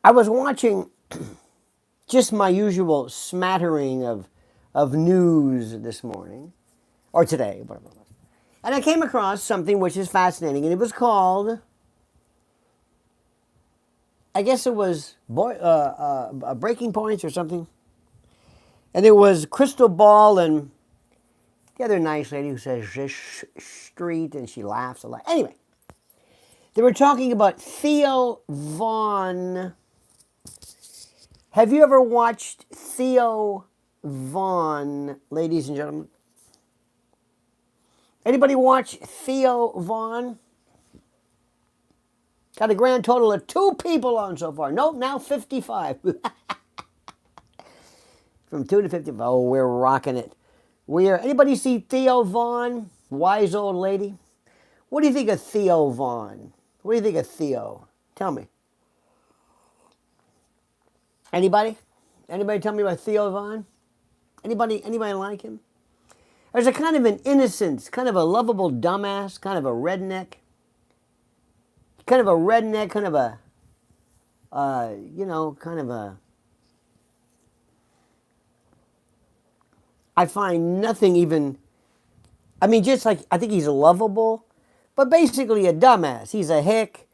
I was watching just my usual smattering of news this morning, or today, whatever it was. And I came across something which is fascinating, and it was called, I guess it was Breaking Points or something. And it was Crystal Ball and the other nice lady who says street, and she laughs a lot. Anyway, they were talking about Theo Von. Have you ever watched Theo Von, ladies and gentlemen? Anybody watch Theo Von? Got a grand total of 2 people on so far. Nope, now 55. From 2 to 55. Oh, we're rocking it. Anybody see Theo Von? Wise old lady. What do you think of Theo Von? What do you think of Theo? Tell me. Anybody? Anybody tell me about Theo Von? Anybody like him? There's a kind of an innocence, kind of a lovable dumbass, kind of a redneck. Kind of a redneck, kind of a, kind of a... I find nothing even... I mean, just like, I think he's lovable, but basically a dumbass. He's a hick,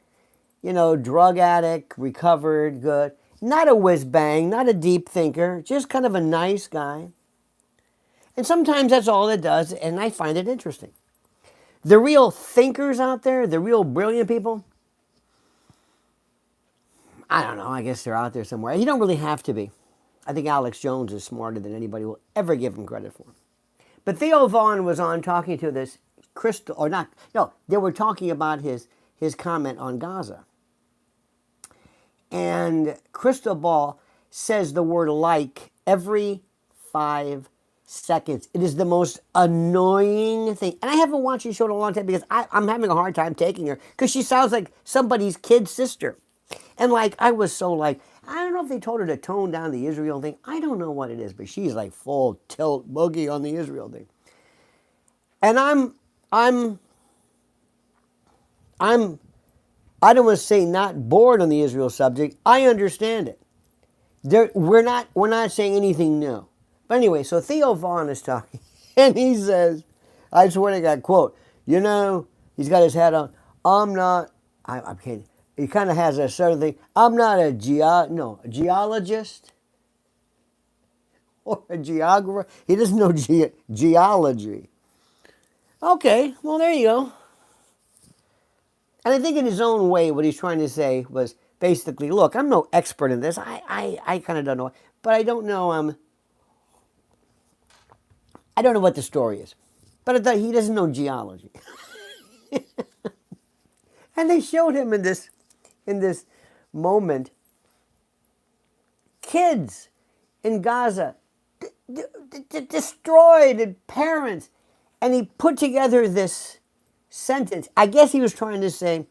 drug addict, recovered, good. Not a whiz-bang, not a deep thinker, just kind of a nice guy. And sometimes that's all it does, and I find it interesting. The real thinkers out there, the real brilliant people, I don't know, I guess they're out there somewhere. You don't really have to be. I think Alex Jones is smarter than anybody will ever give him credit for. But Theo Von was on talking to this Crystal, or not, no, they were talking about his comment on Gaza. And Crystal Ball says the word like every 5 seconds. It is the most annoying thing. And I haven't watched the show in a long time because I'm having a hard time taking her because she sounds like somebody's kid sister. And I was so I don't know if they told her to tone down the Israel thing. I don't know what it is, but she's like full tilt boogie on the Israel thing. And I don't want to say not bored on the Israel subject. I understand it. We're not saying anything new. But anyway, so Theo Von is talking, and he says, I swear to God, quote, he's got his hat on. I'm kidding. He kind of has a certain thing. I'm not a geologist or a geographer. He doesn't know geology. Okay, well, there you go. And I think in his own way, what he's trying to say was basically, look, I'm no expert in this. I kind of don't know. But I don't know, I don't know what the story is. But I thought he doesn't know geology. And they showed him in this moment, kids in Gaza destroyed, and parents. And he put together this sentence. I guess he was trying to say,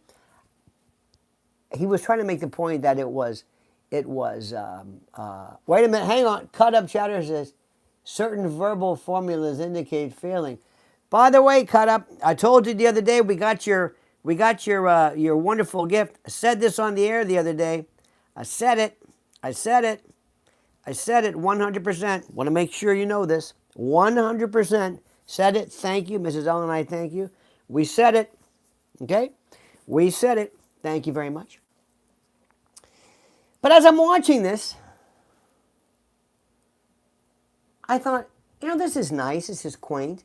he was trying to make the point that it was, wait a minute, hang on, cut up chatter says, certain verbal formulas indicate failing. By the way, cut up, I told you the other day we got your wonderful gift. I said this on the air the other day. I said it 100%. Want to make sure you know this. 100% said it. Thank you, Mrs. Ellen, I thank you. We said it. Okay? We said it. Thank you very much. But as I'm watching this, I thought, this is nice. This is quaint.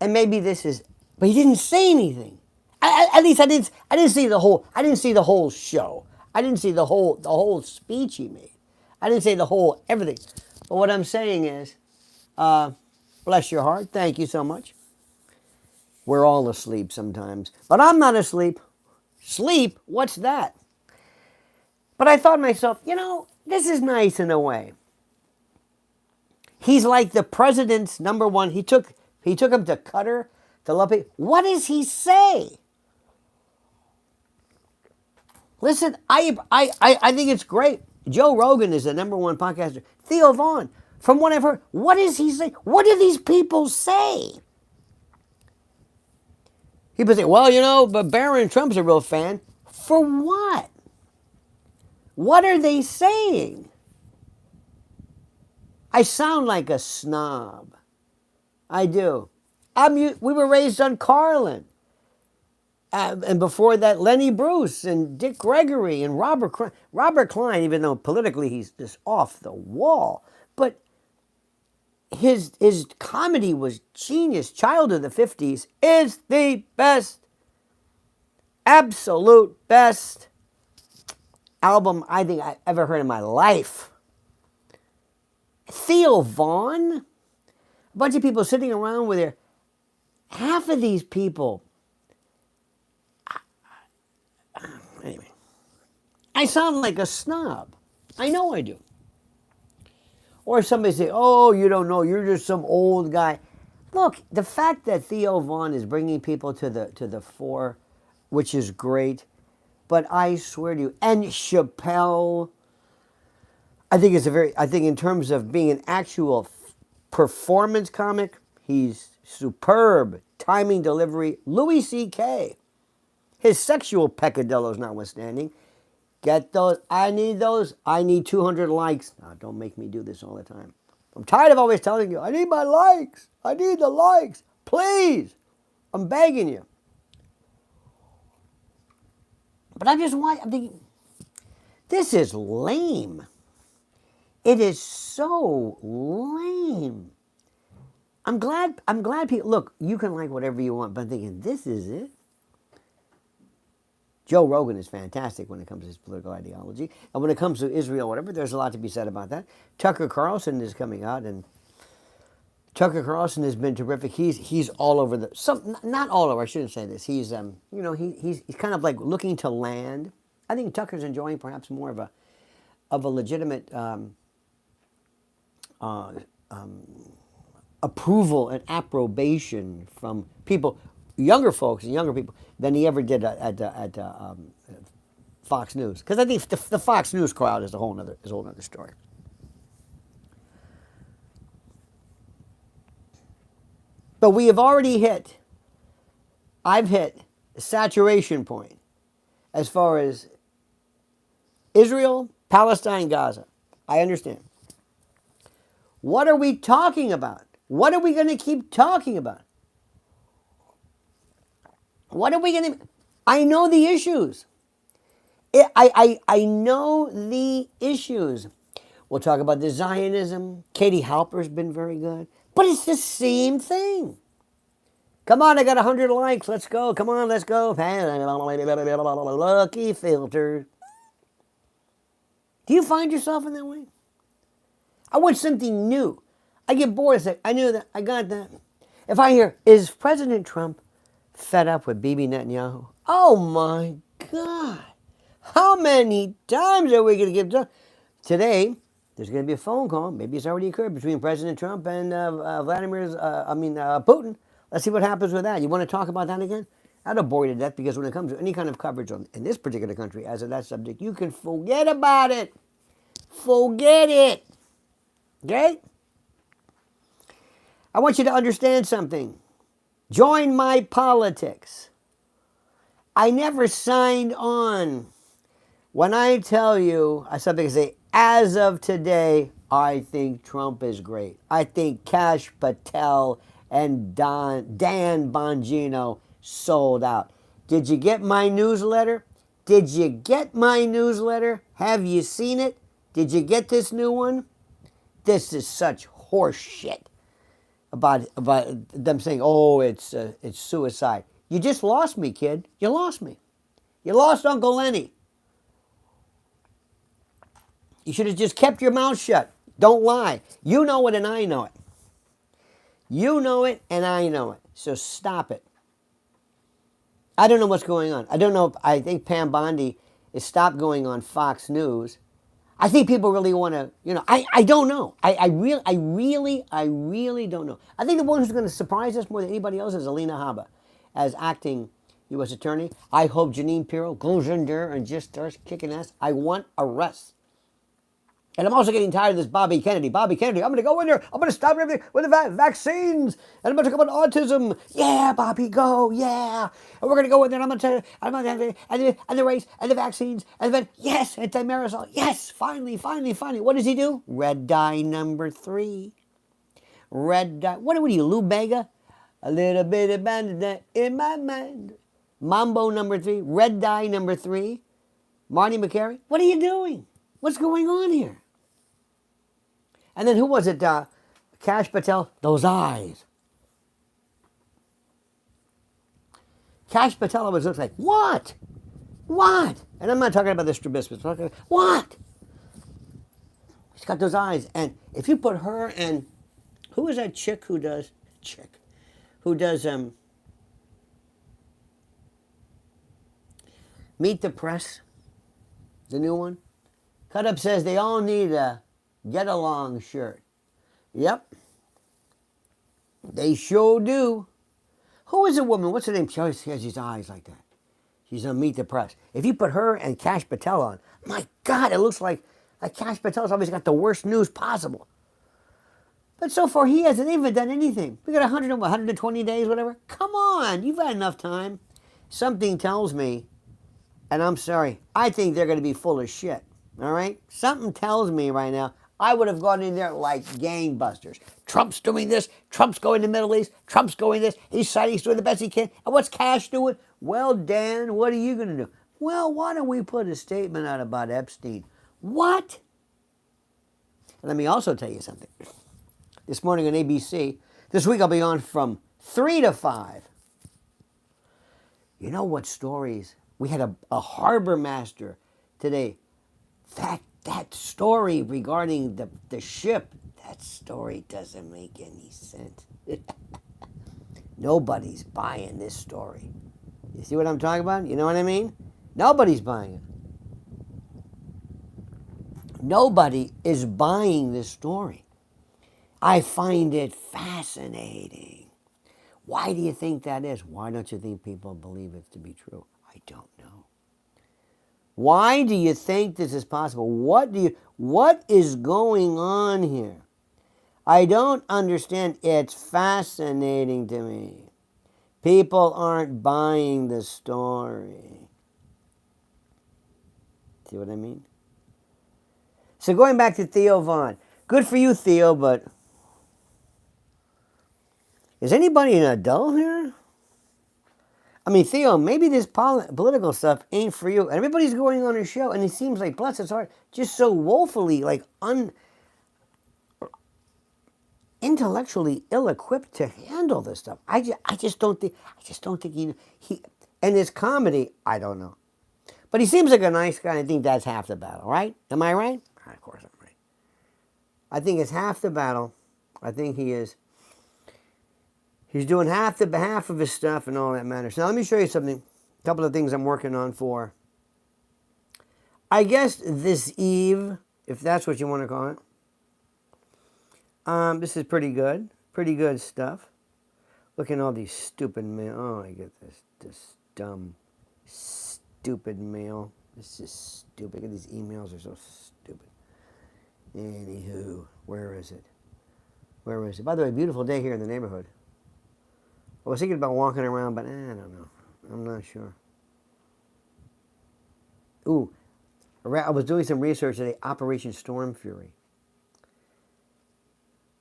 And maybe this is, but he didn't say anything. At least I didn't see the whole. I didn't see the whole show. I didn't see the whole speech he made. I didn't say the whole everything. But what I'm saying is, bless your heart. Thank you so much. We're all asleep sometimes, but I'm not asleep. Sleep? What's that? But I thought to myself, this is nice in a way. He's like the president's number one. He took him to Qatar to love people. What does he say? Listen, I think it's great. Joe Rogan is the number one podcaster. Theo Von, from what I've heard, what does he say? What do these people say? People say, well, but Barron Trump's a real fan. For what? What are they saying? I sound like a snob. I do. We were raised on Carlin. And before that, Lenny Bruce and Dick Gregory and Robert Klein, even though politically he's just off the wall. But his comedy was genius. Child of the 50s is the best, absolute best album I think I ever heard in my life. Theo Vaughn, a bunch of people sitting around with their, half of these people, anyway, I sound like a snob. I know I do. Or somebody say, oh, you don't know, you're just some old guy. Look, the fact that Theo Vaughn is bringing people to the fore, which is great, but I swear to you, and Chappelle, I think in terms of being an actual performance comic, he's superb. Timing, delivery. Louis C.K., his sexual peccadillos notwithstanding, get those. I need those. I need 200 likes. Now, don't make me do this all the time. I'm tired of always telling you, I need my likes. I need the likes. Please. I'm begging you. But I'm thinking, this is lame. It is so lame. I'm glad people, look, you can like whatever you want, but I'm thinking, this is it? Joe Rogan is fantastic when it comes to his political ideology. And when it comes to Israel, whatever, there's a lot to be said about that. Tucker Carlson is coming out, and Tucker Carlson has been terrific. He's all over not all over, I shouldn't say this. He's he's kind of like looking to land. I think Tucker's enjoying perhaps more of a legitimate approval and approbation from people, younger folks and younger people, than he ever did at Fox News. Because I think the Fox News crowd is a whole other story. But we have already I've hit a saturation point as far as Israel, Palestine, Gaza. I understand. What are we talking about? What are we going to keep talking about? What are we going to... I know the issues. I know the issues. We'll talk about the Zionism. Katie Halper's been very good. But it's the same thing. Come on, I got 100 likes. Let's go. Come on, let's go. Lucky filter. Do you find yourself in that way? I want something new. I get bored. I say, I knew that. I got that. If I hear, is President Trump fed up with Bibi Netanyahu? Oh my God. How many times are we going to give Trump? Today, there's going to be a phone call. Maybe it's already occurred between President Trump and Putin. Let's see what happens with that. You want to talk about that again? That'll bore you to death, because when it comes to any kind of coverage in this particular country as of that subject, you can forget about it. Forget it. Okay? I want you to understand something. Join my politics. I never signed on. When I tell you, I something say, as of today, I think Trump is great. I think Kash Patel and Dan Bongino sold out. Did you get my newsletter? Did you get my newsletter? Have you seen it? Did you get this new one? This is such horse shit about them saying, oh, it's suicide. You just lost me, kid. You lost me. You lost Uncle Lenny. You should have just kept your mouth shut. Don't lie. You know it and I know it. You know it and I know it. So stop it. I don't know what's going on. I don't know. I think Pam Bondi has stopped going on Fox News. I think people really want to, I don't know. I really don't know. I think the one who's going to surprise us more than anybody else is Alina Habba as acting U.S. Attorney. I hope Jeanine Pirro goes in there and just starts kicking ass. I want arrests. And I'm also getting tired of this Bobby Kennedy. Bobby Kennedy, I'm going to go in there. I'm going to stop everything with the vaccines. And I'm going to talk about autism. Yeah, Bobby, go. Yeah. And we're going to go in there. And I'm going to tell you, and the race, and the vaccines, and then, yes, anti-marisol. Yes, finally. What does he do? Red dye number 3. Red dye. What are you, Lou Bega? A little bit of bandit in my mind. Mambo number 3. Red dye number 3. Marty McCary. What are you doing? What's going on here? And then who was it? Kash Patel. Those eyes. Kash Patel always looks like, what? What? And I'm not talking about the strabismus. I'm talking, what? She's got those eyes. And if you put her and, who is that chick who does, Meet the Press, the new one? Cut Up says they all need a get along shirt. Yep. They sure do. Who is a woman? What's her name? She always has these eyes like that. She's on Meet the Press. If you put her and Kash Patel on, my God, it looks like Kash Patel's always got the worst news possible. But so far, he hasn't even done anything. We got 120 days, whatever. Come on, you've had enough time. Something tells me, and I'm sorry, I think they're going to be full of shit. All right? Something tells me right now, I would have gone in there like gangbusters. Trump's doing this. Trump's going to the Middle East. Trump's going this. He's doing the best he can. And what's Kash doing? Well, Dan, what are you going to do? Well, why don't we put a statement out about Epstein? What? And let me also tell you something. This morning on ABC, this week I'll be on from 3 to 5. You know what stories? We had a harbor master today. That story regarding the ship, that story doesn't make any sense. Nobody's buying this story. You see what I'm talking about? You know what I mean? Nobody's buying it. Nobody is buying this story. I find it fascinating. Why do you think that is? Why don't you think people believe it to be true? I don't know. Why do you think this is possible? What is going on here? I don't understand. It's fascinating to me. People aren't buying the story. See what I mean? So going back to Theo Vaughn. Good for you, Theo, but is anybody an adult here? I mean, Theo, maybe this political stuff ain't for you. Everybody's going on a show, and it seems like, bless his heart, just so woefully, like, intellectually ill-equipped to handle this stuff. I just don't think he and his comedy, I don't know. But he seems like a nice guy, and I think that's half the battle, right? Am I right? Of course I'm right. I think it's half the battle. I think he is. He's doing half of his stuff and all that matters. Now, let me show you something. A couple of things I'm working on for, I guess, this eve, if that's what you want to call it. This is pretty good. Pretty good stuff. Look at all these stupid mail. Oh, I get this dumb, stupid mail. This is stupid. Look at these emails are so stupid. Anywho, where is it? Where is it? By the way, beautiful day here in the neighborhood. I was thinking about walking around, but I don't know. I'm not sure. Ooh, I was doing some research today. Operation Storm Fury.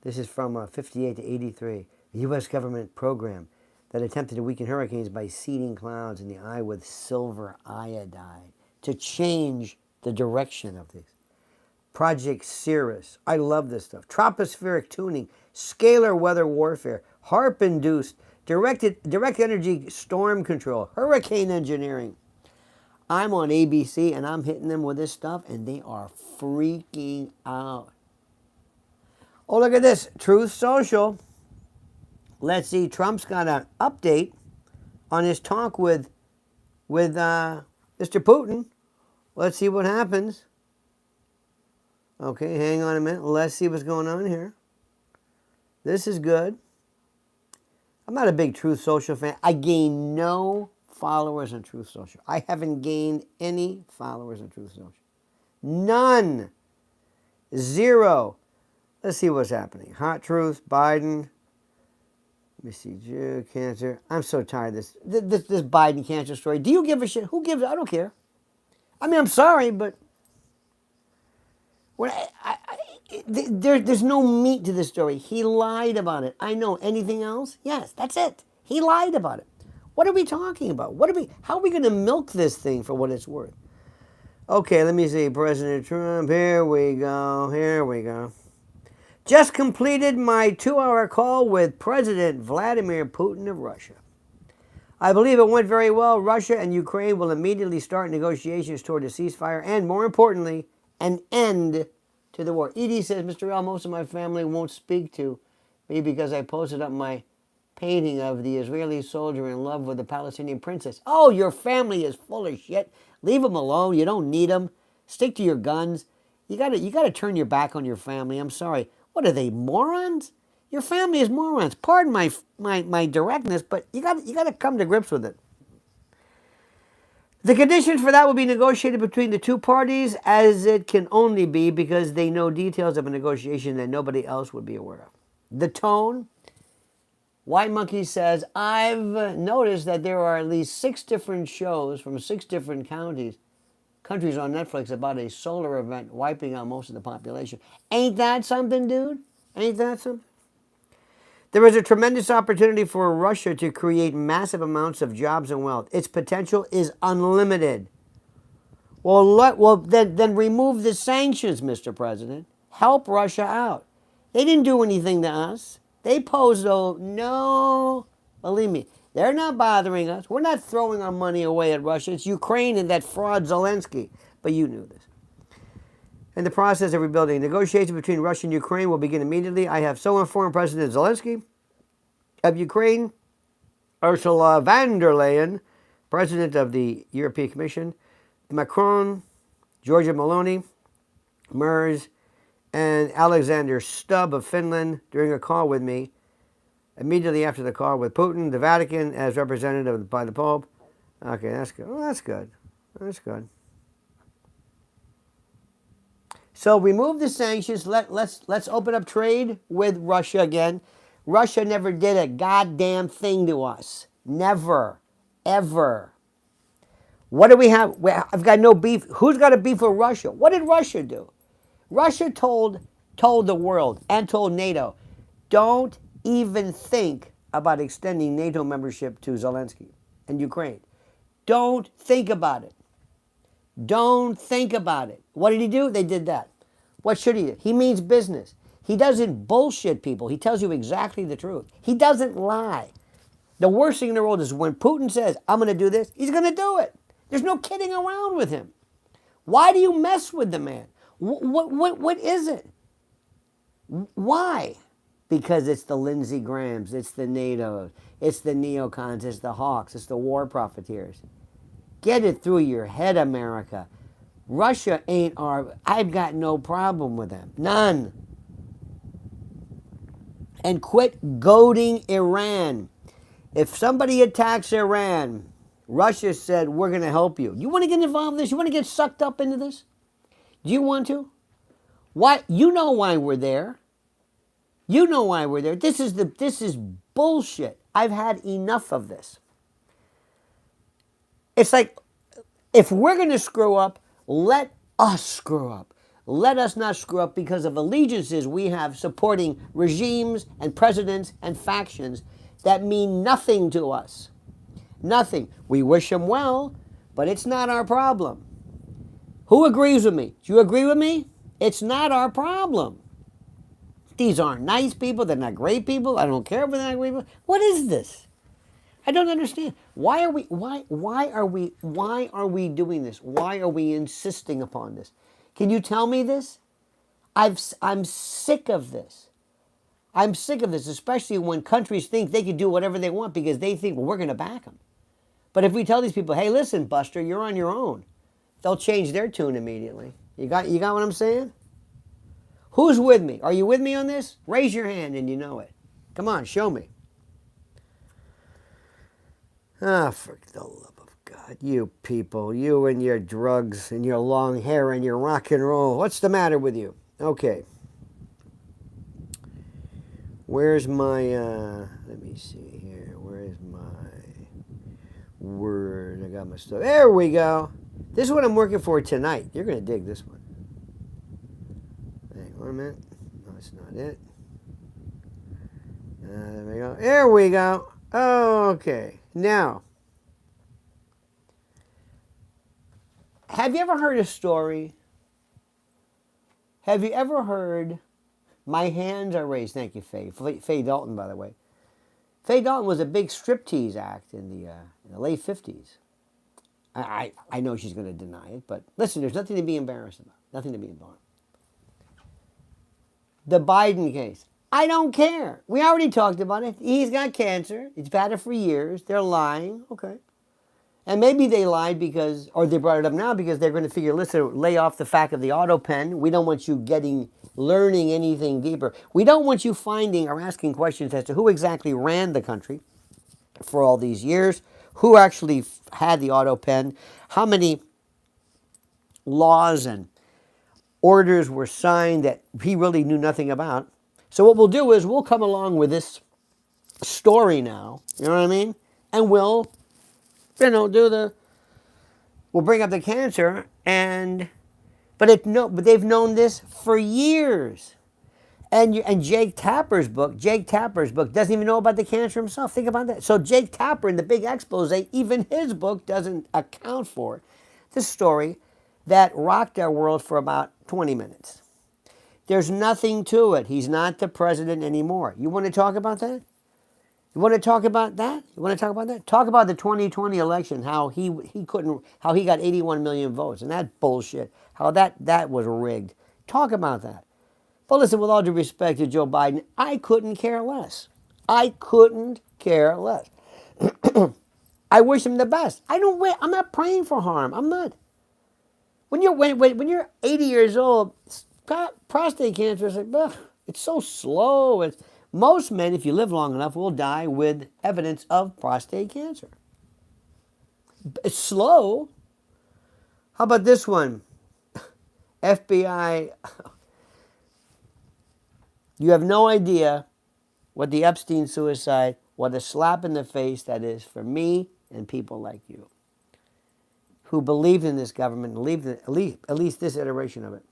This is from 58 to 83. A U.S. government program that attempted to weaken hurricanes by seeding clouds in the eye with silver iodide to change the direction of these. Project Cirrus. I love this stuff. Tropospheric tuning, scalar weather warfare, HARP-induced, direct energy storm control, hurricane engineering. I'm on ABC, and I'm hitting them with this stuff, and they are freaking out. Oh, look at this. Truth Social. Let's see. Trump's got an update on his talk with Mr. Putin. Let's see what happens. Okay, hang on a minute. Let's see what's going on here. This is good. I'm not a big Truth Social fan. I gain no followers on Truth Social. I haven't gained any followers on Truth Social. None. 0. Let's see what's happening. Hot truth, Biden. Let me see, Jew, cancer. I'm so tired of this Biden cancer story. Do you give a shit? Who gives? I don't care. I mean, I'm sorry, but when there's no meat to this story. He lied about it. I know. Anything else? Yes, that's it. He lied about it. What are we talking about? How are we going to milk this thing for what it's worth? Okay, let me see. President Trump. Here we go. Here we go. Just completed my 2-hour call with President Vladimir Putin of Russia. I believe it went very well. Russia and Ukraine will immediately start negotiations toward a ceasefire and, more importantly, an end to the war. Edie says, Mr. L, most of my family won't speak to me because I posted up my painting of the Israeli soldier in love with the Palestinian princess. Oh, your family is full of shit. Leave them alone. You don't need them. Stick to your guns. You gotta turn your back on your family. I'm sorry. What are they, morons? Your family is morons. Pardon my directness, but you gotta come to grips with it. The conditions for that will be negotiated between the two parties, as it can only be because they know details of a negotiation that nobody else would be aware of. The tone. White Monkey says, I've noticed that there are at least 6 different shows from 6 different countries on Netflix about a solar event wiping out most of the population. Ain't that something, dude? Ain't that something? There is a tremendous opportunity for Russia to create massive amounts of jobs and wealth. Its potential is unlimited. Well, then remove the sanctions, Mr. President. Help Russia out. They didn't do anything to us. They posed, no, believe me, they're not bothering us. We're not throwing our money away at Russia. It's Ukraine and that fraud Zelensky. But you knew this. In the process of rebuilding, negotiations between Russia and Ukraine will begin immediately. I have so informed President Zelensky of Ukraine, Ursula von der Leyen, President of the European Commission, Macron, Giorgia Meloni, Merz, and Alexander Stubb of Finland during a call with me. Immediately after the call with Putin, the Vatican as represented by the Pope. Okay, that's good. Well, that's good. That's good. So remove the sanctions. Let's open up trade with Russia again. Russia never did a goddamn thing to us. Never. Ever. What do we have? I've got no beef. Who's got a beef with Russia? What did Russia do? Russia told the world and told NATO, don't even think about extending NATO membership to Zelensky and Ukraine. Don't think about it. Don't think about it. What did he do? They did that. What should he do? He means business. He doesn't bullshit people. He tells you exactly the truth. He doesn't lie. The worst thing in the world is when Putin says, I'm going to do this, he's going to do it. There's no kidding around with him. Why do you mess with the man? What is it? Why? Because it's the Lindsey Grahams, it's the NATO, it's the neocons, it's the hawks, it's the war profiteers. Get it through your head, America. Russia ain't I've got no problem with them. None. And quit goading Iran. If somebody attacks Iran, Russia said, we're going to help you. You want to get involved in this? You want to get sucked up into this? Do you want to? Why? You know why we're there. You know why we're there. This is bullshit. I've had enough of this. It's like, if we're going to screw up, let us screw up. Let us not screw up because of allegiances we have supporting regimes and presidents and factions that mean nothing to us. Nothing. We wish them well, but it's not our problem. Who agrees with me? Do you agree with me? It's not our problem. These aren't nice people. They're not great people. I don't care if they're not great people. What is this? I don't understand. Why are we doing this? Why are we insisting upon this? Can you tell me this? I'm sick of this. I'm sick of this, especially when countries think they can do whatever they want because they think, well, we're going to back them. But if we tell these people, hey, listen, Buster, you're on your own, they'll change their tune immediately. You got what I'm saying? Who's with me? Are you with me on this? Raise your hand and you know it. Come on, show me. Ah, for the love of God, you people, you and your drugs and your long hair and your rock and roll. What's the matter with you? Okay. Where's my, let me see here. Where is my word? I got my stuff. There we go. This is what I'm working for tonight. You're going to dig this one. Hang on a minute. No, that's not it. There we go. There we go. Okay. Now, have you ever heard a story? Have you ever heard, my hands are raised? Thank you, Faye. Faye Dalton, by the way. Faye Dalton was a big striptease act in the late 50s. I know she's going to deny it, but listen, there's nothing to be embarrassed about. Nothing to be embarrassed. The Biden case. I don't care. We already talked about it. He's got cancer. He's had it for years. They're lying. Okay. And maybe they lied because, or they brought it up now because they're going to figure, listen, lay off the fact of the auto pen. We don't want you learning anything deeper. We don't want you finding or asking questions as to who exactly ran the country for all these years, who actually had the auto pen, how many laws and orders were signed that he really knew nothing about. So what we'll do is we'll come along with this story now, you know what I mean? And we'll, we'll bring up the cancer but they've known this for years. And Jake Tapper's book doesn't even know about the cancer himself. Think about that. So Jake Tapper in the big expose, even his book doesn't account for this story that rocked our world for about 20 minutes. There's nothing to it. He's not the president anymore. You want to talk about that? You want to talk about that? You want to talk about that? Talk about the 2020 election, how he got 81 million votes, and that bullshit, how that was rigged. Talk about that. But listen, with all due respect to Joe Biden, I couldn't care less. I couldn't care less. I wish him the best. I'm not praying for harm. I'm not. When you're 80 years old, prostate cancer is like, ugh, it's so slow. Most men, if you live long enough, will die with evidence of prostate cancer. It's slow. How about this one? FBI. You have no idea what the Epstein suicide, what a slap in the face that is for me and people like you who believed in this government and believed in at least this iteration of it.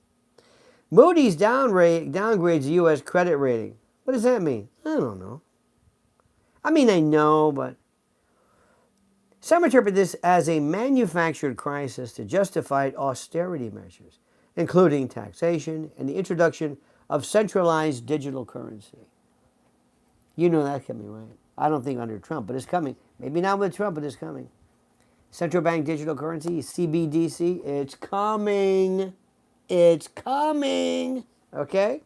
Moody's downgrades the U.S. credit rating. What does that mean? I don't know. I mean, I know, but some interpret this as a manufactured crisis to justify austerity measures, including taxation and the introduction of centralized digital currency. You know that's coming, right? I don't think under Trump, but it's coming. Maybe not with Trump, but it's coming. Central bank digital currency, CBDC, it's coming. It's coming. Okay?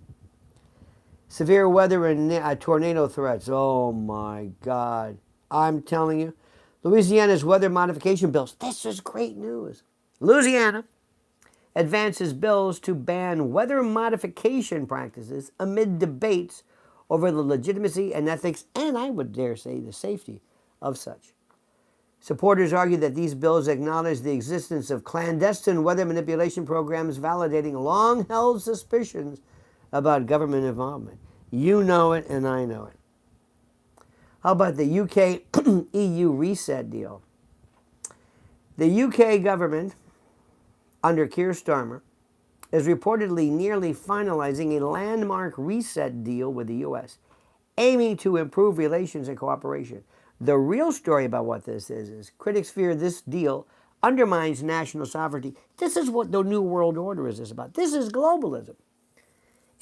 Severe weather and tornado threats. Oh my God. I'm telling you. Louisiana's weather modification bills. This is great news. Louisiana advances bills to ban weather modification practices amid debates over the legitimacy and ethics, and I would dare say the safety of such. Supporters argue that these bills acknowledge the existence of clandestine weather manipulation programs, validating long-held suspicions about government involvement. You know it, and I know it. How about the UK EU reset deal? The UK government, under Keir Starmer, is reportedly nearly finalizing a landmark reset deal with the U.S., aiming to improve relations and cooperation. The real story about what this is critics fear this deal undermines national sovereignty. This is what the New World Order is about. This is globalism.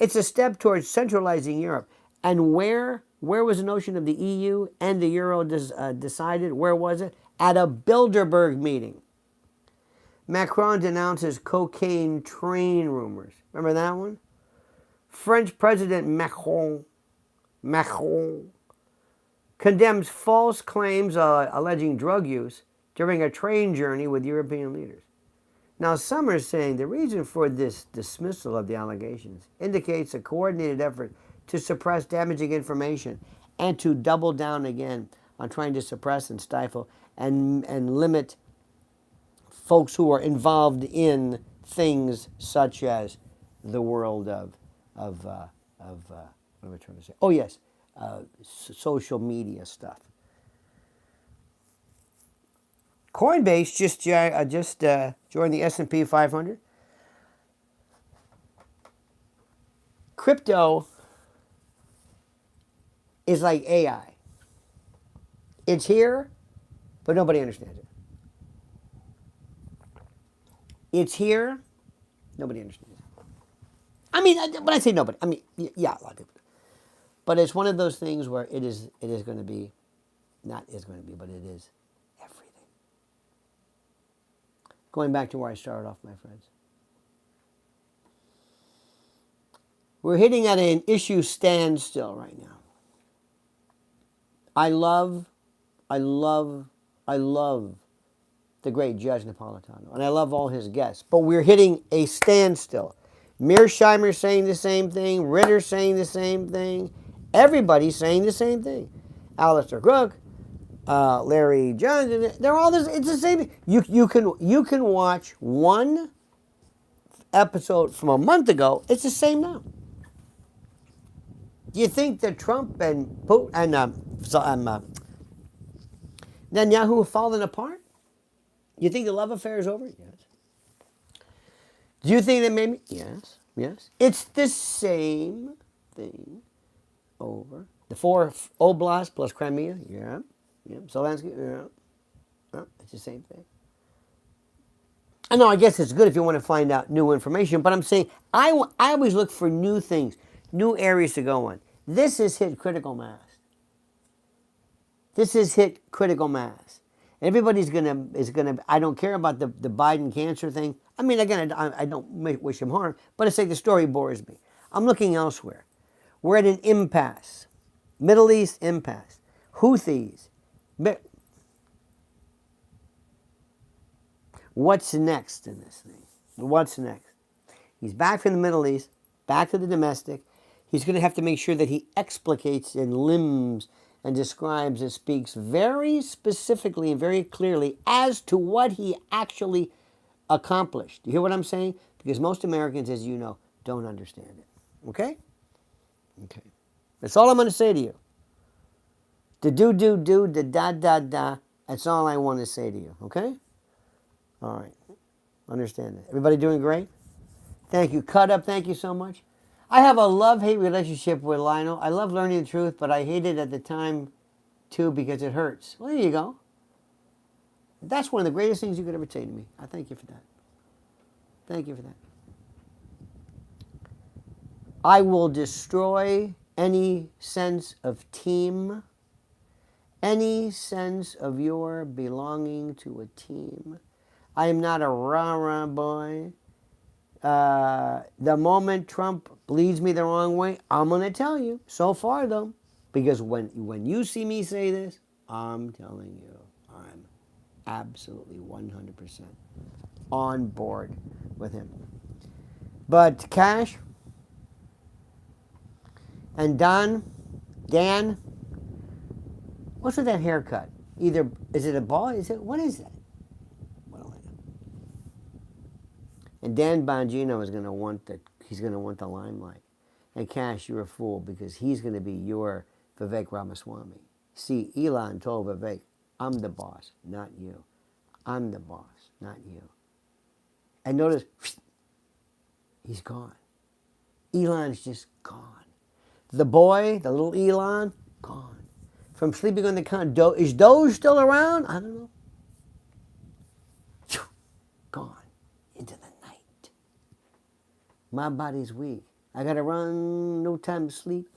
It's a step towards centralizing Europe. And where was the notion of the EU and the Euro decided? Where was it? At a Bilderberg meeting. Macron denounces cocaine train rumors. Remember that one? French President Macron condemns false claims alleging drug use during a train journey with European leaders. Now, some are saying the reason for this dismissal of the allegations indicates a coordinated effort to suppress damaging information and to double down again on trying to suppress and stifle and limit folks who are involved in things such as the world of what am I trying to say? Oh yes, social media stuff. Coinbase just joined the S&P 500. Crypto is like AI. It's here, but nobody understands it. It's here, nobody understands it. I mean, when I say nobody, I mean, yeah, a lot of people. But it's one of those things where it is going to be, not is going to be, but it is everything. Going back to where I started off, my friends. We're hitting at an issue standstill right now. I love the great Judge Napolitano, and I love all his guests, but we're hitting a standstill. Mearsheimer's saying the same thing, Ritter's saying the same thing, everybody's saying the same thing. Alistair Crook, Larry Johnson, they're all this, it's the same thing. You can watch one episode from a month ago, it's the same now. Do you think that Trump and Putin and Netanyahu have fallen apart? You think the love affair is over? Yes. Do you think that maybe? Yes. Yes. It's the same thing over. The 4 oblasts plus Crimea. Yeah. Yeah. Zelensky. Yeah. It's the same thing. I know, I guess it's good if you want to find out new information, but I'm saying I always look for new things, new areas to go on. This has hit critical mass. This has hit critical mass. Everybody's gonna. I don't care about the Biden cancer thing. I mean, again, I don't wish him harm, but it's like the story bores me. I'm looking elsewhere. We're at an impasse, Middle East impasse. Houthis. What's next in this thing? What's next? He's back from the Middle East, back to the domestic. He's going to have to make sure that he explicates and limbs and describes and speaks very specifically and very clearly as to what he actually accomplished. You hear what I'm saying? Because most Americans, as you know, don't understand it. Okay? Okay. That's all I'm going to say to you. The do, the da. That's all I want to say to you. Okay? All right. Understand that. Everybody doing great? Thank you. Cut up, thank you so much. I have a love-hate relationship with Lionel. I love learning the truth, but I hate it at the time, too, because it hurts. Well, there you go. That's one of the greatest things you could ever say to me. I thank you for that. Thank you for that. I will destroy any sense of team, any sense of your belonging to a team. I am not a rah-rah boy. The moment Trump bleeds me the wrong way, I'm going to tell you. So far, though, because when you see me say this, I'm telling you, I'm absolutely 100% on board with him. But Cash and Dan, what's with that haircut? Either, is it a ball? What is that? And Dan Bongino is going to want the limelight. And Cash, you're a fool because he's going to be your Vivek Ramaswamy. See, Elon told Vivek, I'm the boss, not you. I'm the boss, not you. And notice, he's gone. Elon's just gone. The boy, the little Elon, gone. From sleeping on the couch, is Doge still around? I don't know. Gone into the night. My body's weak. I gotta run, no time to sleep.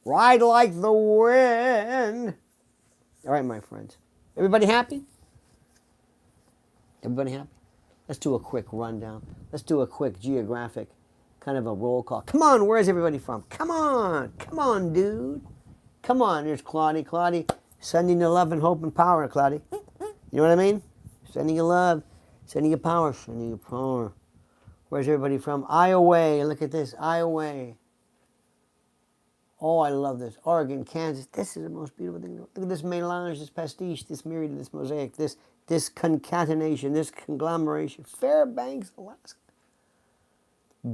Ride like the wind. All right, my friends. Everybody happy? Everybody happy? Let's do a quick rundown. Let's do a quick geographic kind of a roll call. Come on, where's everybody from? Come on, dude. Come on, there's Claudia. Claudia, sending you love and hope and power, Claudia. You know what I mean? Sending you love, sending you power, sending you power. Where's everybody from? Iowa. Look at this, Iowa. Oh, I love this. Oregon, Kansas. This is the most beautiful thing. Look at this melange, this pastiche, this myriad, this mosaic, this concatenation, this conglomeration. Fairbanks, Alaska.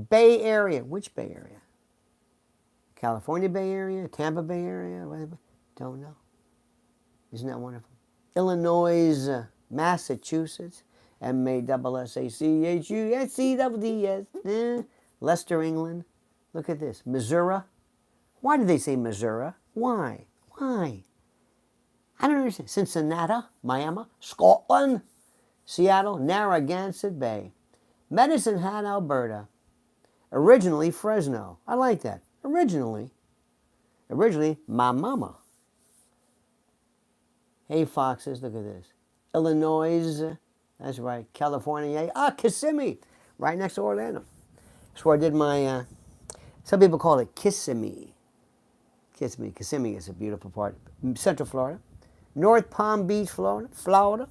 Bay Area. Which Bay Area? California Bay Area? Tampa Bay Area? Whatever. Don't know. Isn't that wonderful? Illinois, Massachusetts, MASSACHUSEWDS. Leicester, England. Look at this. Missouri. Why did they say Missouri? Why? Why? I don't understand. Cincinnati, Miami, Scotland, Seattle, Narragansett Bay, Medicine Hat, Alberta. Originally Fresno. I like that. Originally, my mama. Hey, foxes, look at this. Illinois, that's right. California, Kissimmee, right next to Orlando. That's where I did my, some people call it Kissimmee. Kissimmee is a beautiful part. Central Florida. North Palm Beach, Florida.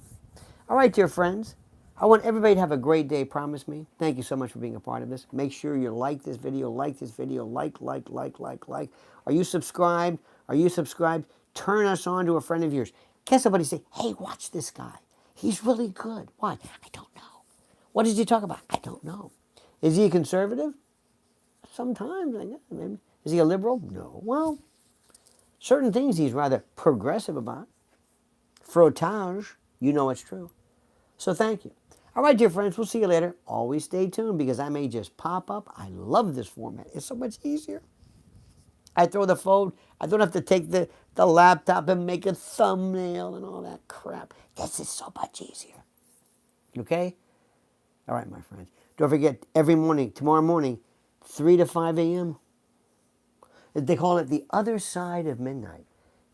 All right, dear friends. I want everybody to have a great day, promise me. Thank you so much for being a part of this. Make sure you like this video, like. Are you subscribed? Turn us on to a friend of yours. Can somebody say, hey, watch this guy. He's really good. Why? I don't know. What does he talk about? I don't know. Is he a conservative? Sometimes, I guess, maybe. Is he a liberal? No. Well, certain things he's rather progressive about. Frottage, you know it's true. So thank you. All right, dear friends, we'll see you later. Always stay tuned because I may just pop up. I love this format. It's so much easier. I throw the phone. I don't have to take the laptop and make a thumbnail and all that crap. This is so much easier. Okay? All right, my friends. Don't forget, every morning, tomorrow morning, 3 to 5 a.m., they call it the other side of midnight.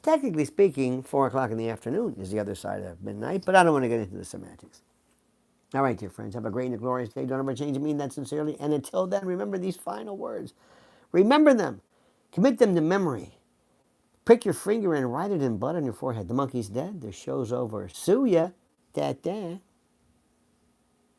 Technically speaking, 4 o'clock in the afternoon is the other side of midnight, but I don't want to get into the semantics. All right, dear friends, have a great and a glorious day. Don't ever change. I mean that sincerely. And until then, remember these final words. Remember them. Commit them to memory. Prick your finger and write it in blood on your forehead. The monkey's dead. The show's over. Sue ya. Da-da.